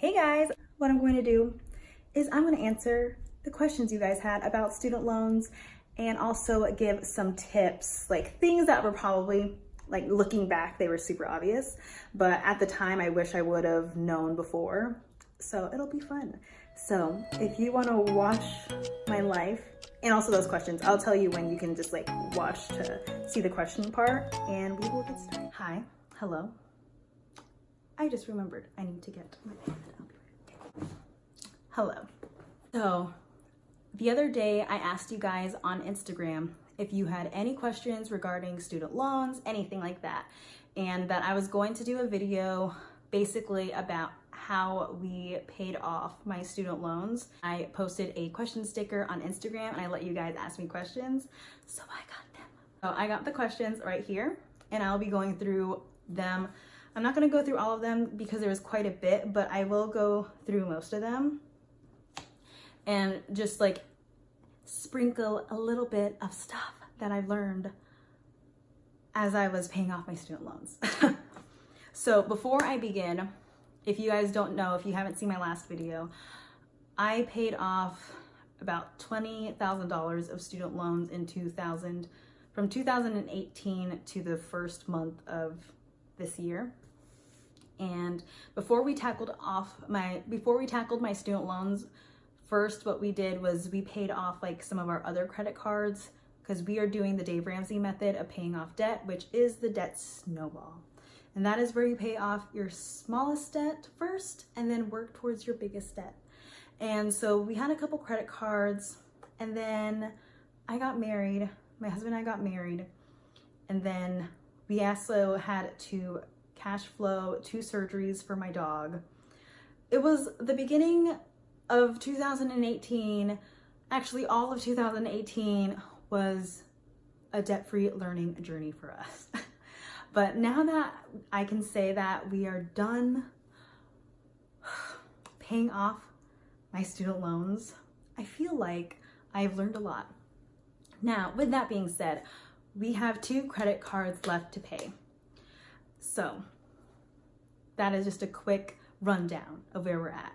Hey guys, what I'm going to do is I'm going to answer the questions you guys had about student loans and also give some tips, like things that were probably, like looking back, they were super obvious, but at the time I wish I would have known before. So it'll be fun. So if you want to watch my life and also those questions, I'll tell you when you can just like watch to see the question part and we will get started. Hi, hello. I just remembered I need to get my pen. I'll be right back. Hello. So the other day I asked you guys on Instagram if you had any questions regarding student loans, anything like that, and that I was going to do a video basically about how we paid off my student loans. I posted a question sticker on Instagram and I let you guys ask me questions, so I got them. So I got the questions right here and I'll be going through them. I'm not going to go through all of them because there was quite a bit, but I will go through most of them and just like sprinkle a little bit of stuff that I've learned as I was paying off my student loans. So before I begin, if you guys don't know, if you haven't seen my last video, I paid off about $20,000 of student loans in from 2018 to the first month of this year. And before we tackled my student loans, first what we did was we paid off like some of our other credit cards because we are doing the Dave Ramsey method of paying off debt, which is the debt snowball. And that is where you pay off your smallest debt first and then work towards your biggest debt. And so we had a couple credit cards and then I got married. My husband and I got married. And then we also had to cash flow 2 surgeries for my dog. It was the beginning of 2018. Actually, all of 2018 was a debt-free learning journey for us. But now that I can say that we are done paying off my student loans, I feel like I've learned a lot. Now, with that being said, we have 2 credit cards left to pay. So that is just a quick rundown of where we're at.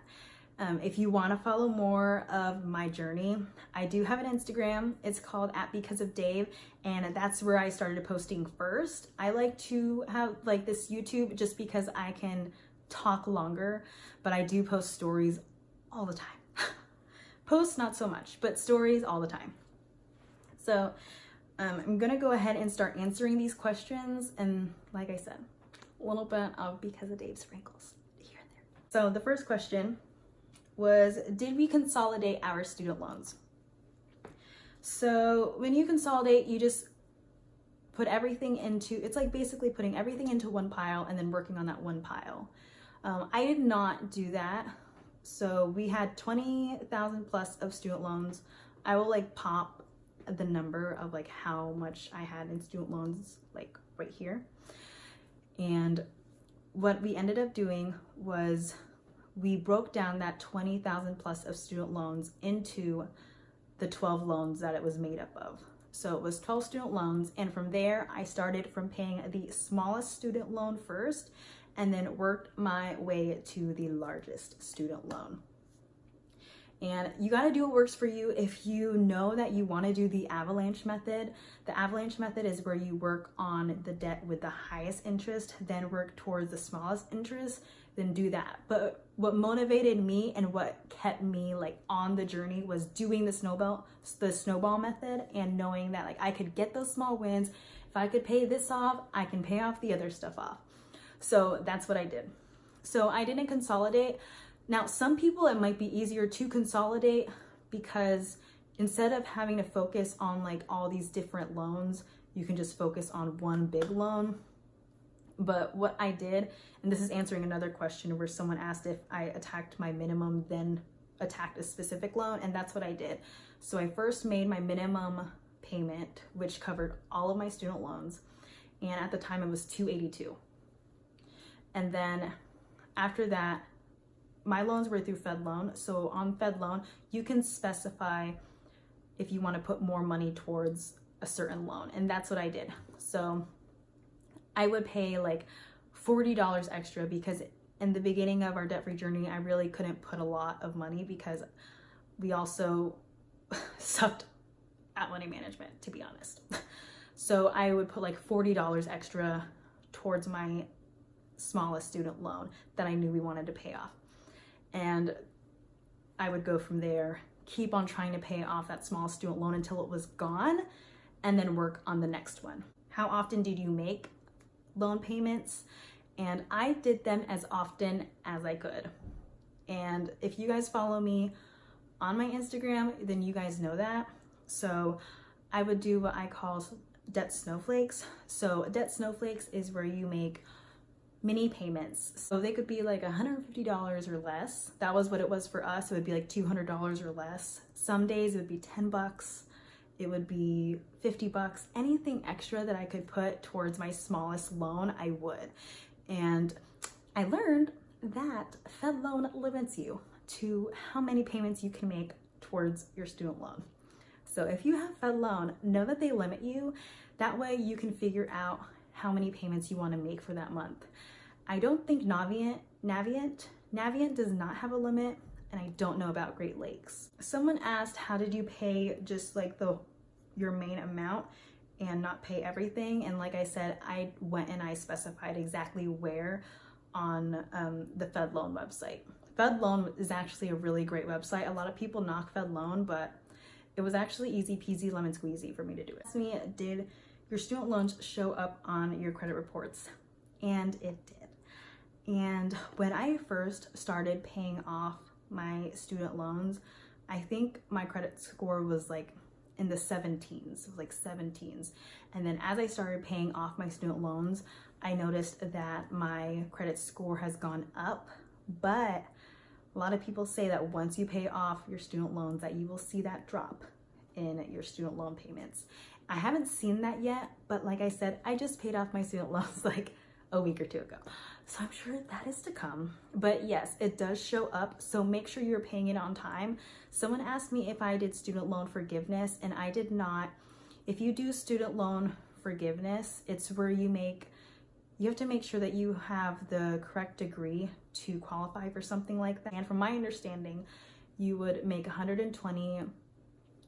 If you want to follow more of my journey, I do have an Instagram. It's called @BecauseOfDave, and that's where I started posting first. I like to have like this YouTube just because I can talk longer, but I do post stories all the time. Posts not so much, but stories all the time. So I'm gonna go ahead and start answering these questions, and like I said, a little bit of Because of Dave sprinkles here and there. So the first question was, did we consolidate our student loans? So when you consolidate, you just put everything into, it's like basically putting everything into one pile and then working on that one pile. I did not do that. So we had 20,000 plus of student loans. I will like pop the number of like how much I had in student loans like right here. And what we ended up doing was we broke down that 20,000 plus of student loans into the 12 loans that it was made up of. So it was 12 student loans, and from there I started from paying the smallest student loan first and then worked my way to the largest student loan. And you got to do what works for you. If you know that you want to do the avalanche method is where you work on the debt with the highest interest, then work towards the smallest interest, then do that. But what motivated me and what kept me like on the journey was doing the snowball method and knowing that like I could get those small wins. If I could pay this off, I can pay off the other stuff off. So that's what I did. So I didn't consolidate. Now, some people, it might be easier to consolidate because instead of having to focus on like all these different loans, you can just focus on one big loan. But what I did, and this is answering another question where someone asked if I attacked my minimum, then attacked a specific loan, and that's what I did. So I first made my minimum payment, which covered all of my student loans, and at the time it was $282. And then after that, my loans were through FedLoan. So on FedLoan, you can specify if you want to put more money towards a certain loan. And that's what I did. So I would pay like $40 extra because in the beginning of our debt-free journey, I really couldn't put a lot of money because we also sucked at money management, to be honest. So I would put like $40 extra towards my smallest student loan that I knew we wanted to pay off. And I would go from there, keep on trying to pay off that small student loan until it was gone, and then work on the next one. How often did you make loan payments? And I did them as often as I could. And if you guys follow me on my Instagram, then you guys know that. So I would do what I call debt snowflakes. So debt snowflakes is where you make mini payments. So they could be like $150 or less. That was what it was for us. It would be like $200 or less. Some days it would be 10 bucks. It would be 50 bucks. Anything extra that I could put towards my smallest loan, I would. And I learned that FedLoan limits you to how many payments you can make towards your student loan. So if you have FedLoan, know that they limit you. That way you can figure out how many payments you want to make for that month. I don't think Navient does not have a limit, and I don't know about Great Lakes. Someone asked, how did you pay just like your main amount and not pay everything? And like I said, I went and I specified exactly where on the FedLoan website. FedLoan is actually a really great website. A lot of people knock FedLoan, but it was actually easy peasy lemon squeezy for me to do it. Asked me, did your student loans show up on your credit reports? And it did. And when I first started paying off my student loans, I think my credit score was like in the 17s, it was like 17s. And then as I started paying off my student loans, I noticed that my credit score has gone up. But a lot of people say that once you pay off your student loans, that you will see that drop in your student loan payments. I haven't seen that yet, but like I said, I just paid off my student loans like a week or two ago. So I'm sure that is to come. But yes, it does show up. So make sure you're paying it on time. Someone asked me if I did student loan forgiveness, and I did not. If you do student loan forgiveness, it's where you have to make sure that you have the correct degree to qualify for something like that. And from my understanding, you would make 120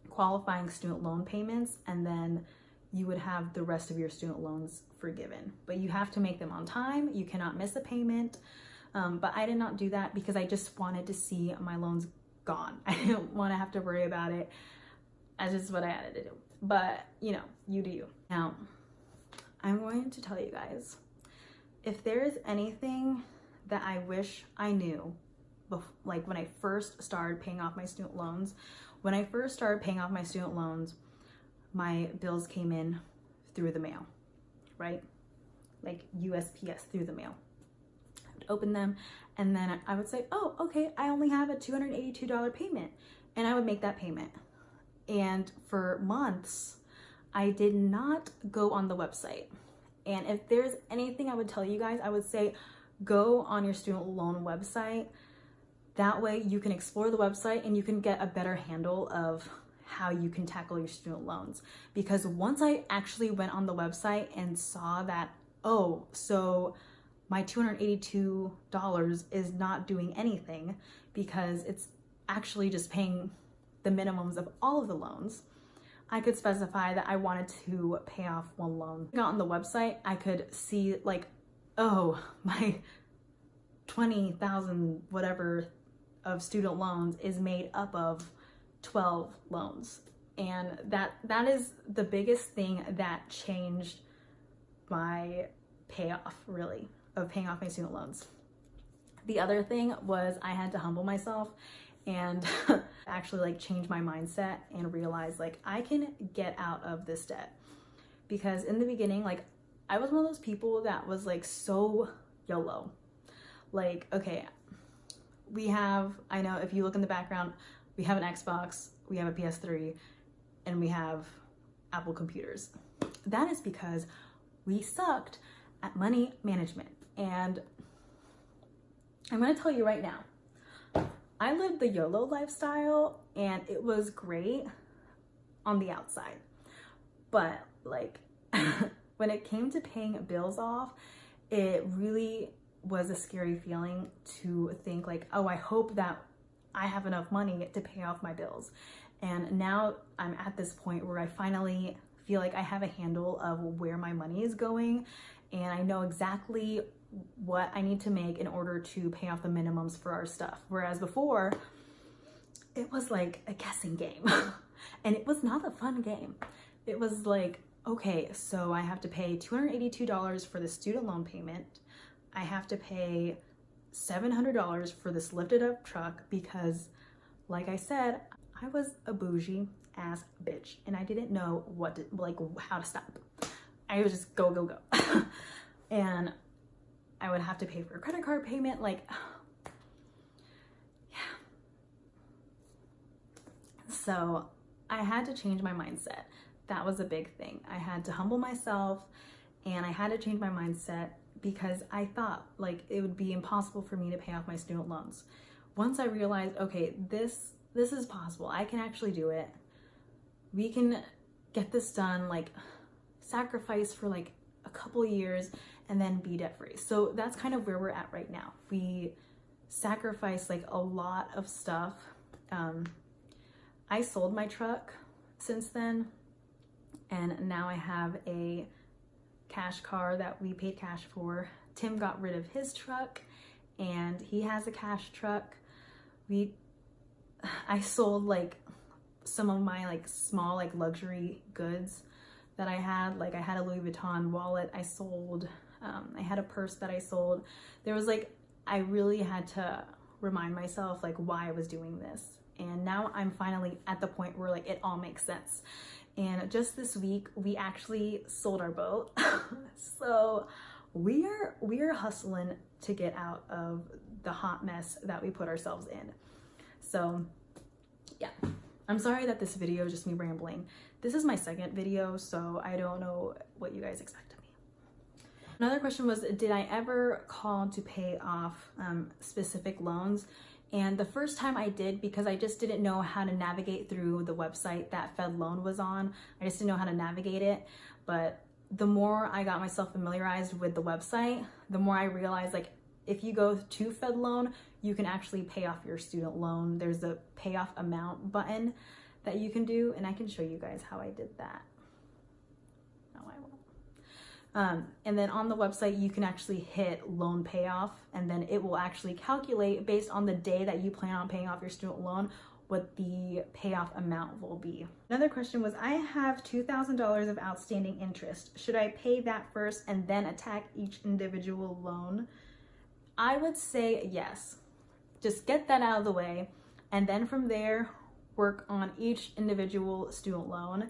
qualifying student loan payments, and then you would have the rest of your student loans forgiven. But you have to make them on time. You cannot miss a payment. But I did not do that because I just wanted to see my loans gone. I didn't want to have to worry about it. That's just what I had to do. But you know, you do you. Now, I'm going to tell you guys, if there is anything that I wish I knew, like when I first started paying off my student loans, my bills came in through the mail, right? Like USPS through the mail. I would open them and then I would say, oh, okay, I only have a $282 payment. And I would make that payment. And for months, I did not go on the website. And if there's anything I would tell you guys, I would say go on your student loan website. That way you can explore the website and you can get a better handle of how you can tackle your student loans. Because once I actually went on the website and saw that, oh, so my $282 is not doing anything because it's actually just paying the minimums of all of the loans, I could specify that I wanted to pay off one loan. Got on the website, I could see like, oh, my 20,000 whatever of student loans is made up of 12 loans. And that is the biggest thing that changed my payoff, really, of paying off my student loans. The other thing was I had to humble myself and actually like change my mindset and realize like I can get out of this debt. Because in the beginning, like I was one of those people that was like so YOLO. Like, okay, I know if you look in the background, we have an Xbox, we have a PS3, and we have Apple computers. That is because we sucked at money management. And I'm gonna tell you right now, I lived the YOLO lifestyle and it was great on the outside. But like when it came to paying bills off, it really was a scary feeling to think like, oh, I hope that I have enough money to pay off my bills. And now I'm at this point where I finally feel like I have a handle of where my money is going, and I know exactly what I need to make in order to pay off the minimums for our stuff. Whereas before, it was like a guessing game and it was not a fun game. It was like, okay, so I have to pay $282 for the student loan payment. I have to pay $700 for this lifted up truck because, like I said, I was a bougie ass bitch and I didn't know what to, like, how to stop. I would just go, go, go. And I would have to pay for a credit card payment. Like, yeah. So I had to change my mindset. That was a big thing. I had to humble myself and I had to change my mindset because I thought like it would be impossible for me to pay off my student loans. Once I realized, okay, this is possible. I can actually do it. We can get this done, like sacrifice for like a couple years and then be debt free. So that's kind of where we're at right now. We sacrificed like a lot of stuff. I sold my truck since then, and now I have a cash car that we paid cash for. Tim got rid of his truck and he has a cash truck. I sold like some of my like small like luxury goods that I had. Like I had a Louis Vuitton wallet I sold. I had a purse that I sold. There was like, I really had to remind myself like why I was doing this. And now I'm finally at the point where like it all makes sense. And just this week we actually sold our boat. So we are hustling to get out of the hot mess that we put ourselves in. So yeah, I'm sorry that this video is just me rambling. This is my second video, so I don't know what you guys expect of me. Another question was, did I ever call to pay off specific loans? And the first time I did, because I just didn't know how to navigate through the website that FedLoan was on. I just didn't know how to navigate it. But the more I got myself familiarized with the website, the more I realized like if you go to FedLoan, you can actually pay off your student loan. There's a pay off amount button that you can do, and I can show you guys how I did that. No, I won't. And then on the website, you can actually hit loan payoff, and then it will actually calculate based on the day that you plan on paying off your student loan what the payoff amount will be. Another question was, I have $2,000 of outstanding interest. Should I pay that first and then attack each individual loan? I would say yes. Just get that out of the way, and then from there, work on each individual student loan.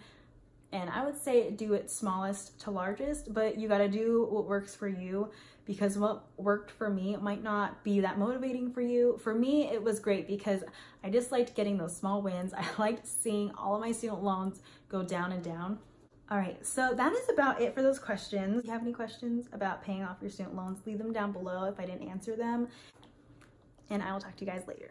And I would say do it smallest to largest, but you gotta do what works for you, because what worked for me might not be that motivating for you. For me, it was great because I just liked getting those small wins. I liked seeing all of my student loans go down and down. All right, so that is about it for those questions. If you have any questions about paying off your student loans, leave them down below if I didn't answer them. And I will talk to you guys later.